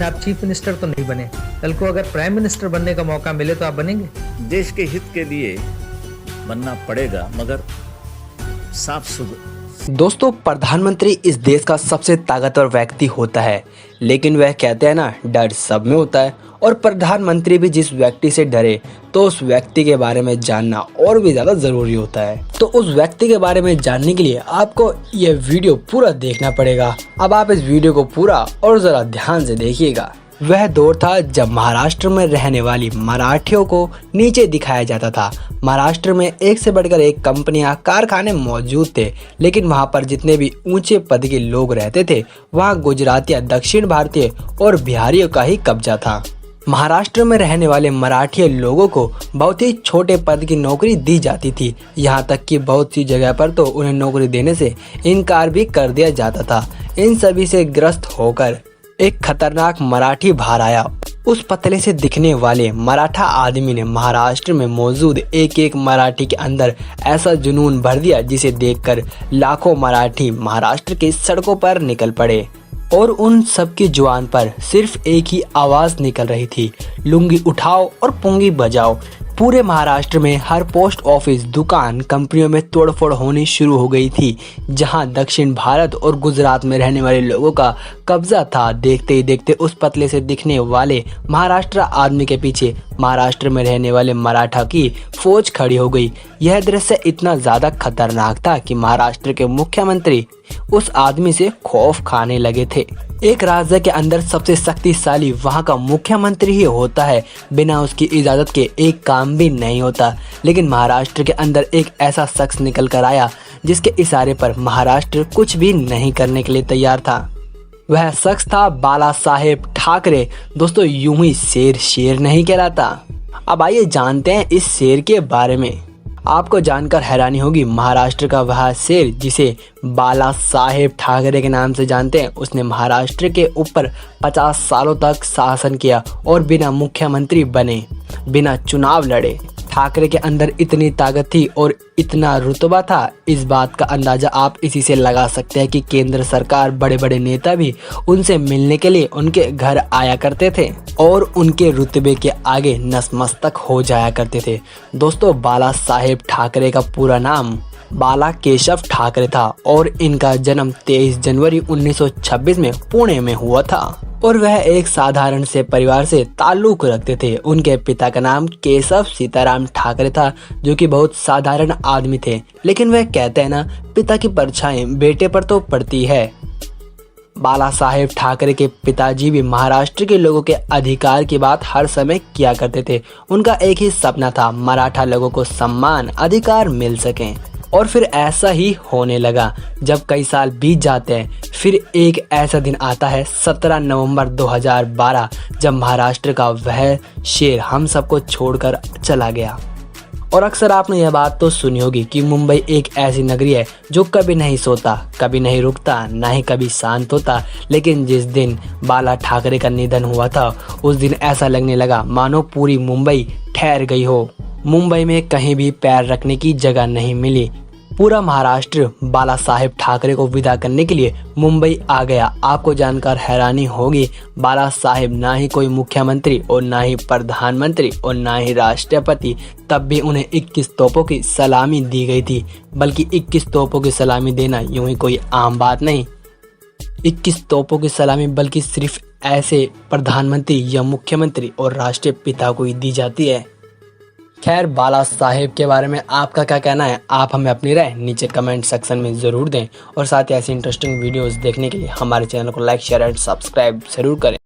अच्छा, आप chief minister तो नहीं बने, कल को अगर प्राइम मिनिस्टर बनने का मौका मिले तो आप बनेंगे? देश के हित के लिए बनना पड़ेगा, मगर साफ सुथरा। दोस्तों, प्रधानमंत्री इस देश का सबसे ताकतवर व्यक्ति होता है, लेकिन वह कहते हैं ना, डर सब में होता है। और प्रधानमंत्री भी जिस व्यक्ति से डरे तो उस व्यक्ति के बारे में जानना और भी ज़्यादा ज़रूरी होता है। तो उस व्यक्ति के बारे में जानने के लिए आपको ये वीडियो पूरा देखना पड़ेगा। अब आप इस वीडियो को पूरा और ज़रा ध्यान से देखिएगा। वह दौर था जब महाराष्ट्र में रहने वाली मराठियों को नीचे दिखाया जाता था। महाराष्ट्र में एक से बढ़कर एक कंपनियां, कारखाने मौजूद थे, लेकिन वहां पर जितने भी ऊंचे पद के लोग रहते थे वहां गुजरातियां, दक्षिण भारतीय और बिहारियों का ही कब्जा था। महाराष्ट्र में रहने वाले मराठी लोगों को बहुत ही छोटे पद की नौकरी दी जाती थी। यहाँ तक कि बहुत सी जगह पर तो उन्हें नौकरी देने से इनकार भी कर दिया जाता था। इन सभी से ग्रस्त होकर एक खतरनाक मराठी बाहर आया। उस पतले से दिखने वाले मराठा आदमी ने महाराष्ट्र में मौजूद एक एक मराठी के अंदर ऐसा जुनून भर दिया, जिसे देखकर लाखों मराठी महाराष्ट्र की सड़कों पर निकल पड़े। और उन सबकी जुबान पर सिर्फ एक ही आवाज निकल रही थी, लुंगी उठाओ और पुंगी बजाओ। पूरे महाराष्ट्र में हर पोस्ट ऑफिस, दुकान, कंपनियों में तोड़फोड़ होनी शुरू हो गई थी, जहां दक्षिण भारत और गुजरात में रहने वाले लोगों का कब्जा था। देखते ही देखते उस पतले से दिखने वाले महाराष्ट्र आदमी के पीछे महाराष्ट्र में रहने वाले मराठा की फौज खड़ी हो गई। यह दृश्य इतना ज्यादा खतरनाक था कि महाराष्ट्र के मुख्यमंत्री उस आदमी से खौफ खाने लगे थे। एक राज्य के अंदर सबसे शक्तिशाली वहां का मुख्यमंत्री ही होता है, बिना उसकी इजाजत के एक काम भी नहीं होता। लेकिन महाराष्ट्र के अंदर एक ऐसा शख्स निकल कर आया जिसके इशारे पर महाराष्ट्र कुछ भी नहीं करने के लिए तैयार था। वह शख्स था बाला साहेब ठाकरे। दोस्तों, यूं ही शेर शेर नहीं कहलाता। अब आइए जानते हैं इस शेर के बारे में। आपको जानकर हैरानी होगी, महाराष्ट्र का वह शेर जिसे बाला साहेब ठाकरे के नाम से जानते हैं, उसने महाराष्ट्र के ऊपर 50 सालों तक शासन किया और बिना मुख्यमंत्री बने, बिना चुनाव लड़े। ठाकरे के अंदर इतनी ताकत थी और इतना रुतबा था, इस बात का अंदाजा आप इसी से लगा सकते हैं कि केंद्र सरकार, बड़े बड़े नेता भी उनसे मिलने के लिए उनके घर आया करते थे और उनके रुतबे के आगे नतमस्तक हो जाया करते थे। दोस्तों, बाला साहेब ठाकरे का पूरा नाम बाला केशव ठाकरे था और इनका जन्म 23 जनवरी 1926 में पुणे में हुआ था। और वह एक साधारण से परिवार से ताल्लुक रखते थे। उनके पिता का नाम केशव सीताराम ठाकरे था, जो कि बहुत साधारण आदमी थे। लेकिन वह कहते हैं ना, पिता की परछाई बेटे पर तो पड़ती है। बाला साहेब ठाकरे के पिताजी भी महाराष्ट्र के लोगों के अधिकार की बात हर समय किया करते थे। उनका एक ही सपना था, मराठा लोगों को सम्मान, अधिकार मिल सकें। और फिर ऐसा ही होने लगा। जब कई साल बीत जाते हैं, फिर एक ऐसा दिन आता है 17 नवंबर 2012, जब महाराष्ट्र का वह शेर हम सबको छोड़कर चला गया। और अक्सर आपने यह बात तो सुनी होगी कि मुंबई एक ऐसी नगरी है जो कभी नहीं सोता, कभी नहीं रुकता, ना ही कभी शांत होता। लेकिन जिस दिन बाला ठाकरे का निधन हुआ था, उस दिन ऐसा लगने लगा मानो पूरी मुंबई ठहर गई हो। मुंबई में कहीं भी पैर रखने की जगह नहीं मिली। पूरा महाराष्ट्र बाला साहेब ठाकरे को विदा करने के लिए मुंबई आ गया। आपको जानकर हैरानी होगी, बाला साहेब ना ही कोई मुख्यमंत्री और ना ही प्रधानमंत्री और ना ही राष्ट्रपति, तब भी उन्हें 21 तोपों की सलामी दी गई थी। बल्कि 21 तोपों की सलामी देना यूं ही कोई आम बात नहीं। 21 तोपों की सलामी बल्कि सिर्फ ऐसे प्रधानमंत्री या मुख्यमंत्री और राष्ट्रीय पिता को ही दी जाती है। खैर, बाला साहेब के बारे में आपका क्या कहना है, आप हमें अपनी राय नीचे कमेंट सेक्शन में ज़रूर दें। और साथ ही ऐसी इंटरेस्टिंग वीडियोस देखने के लिए हमारे चैनल को लाइक, शेयर एंड सब्सक्राइब ज़रूर करें।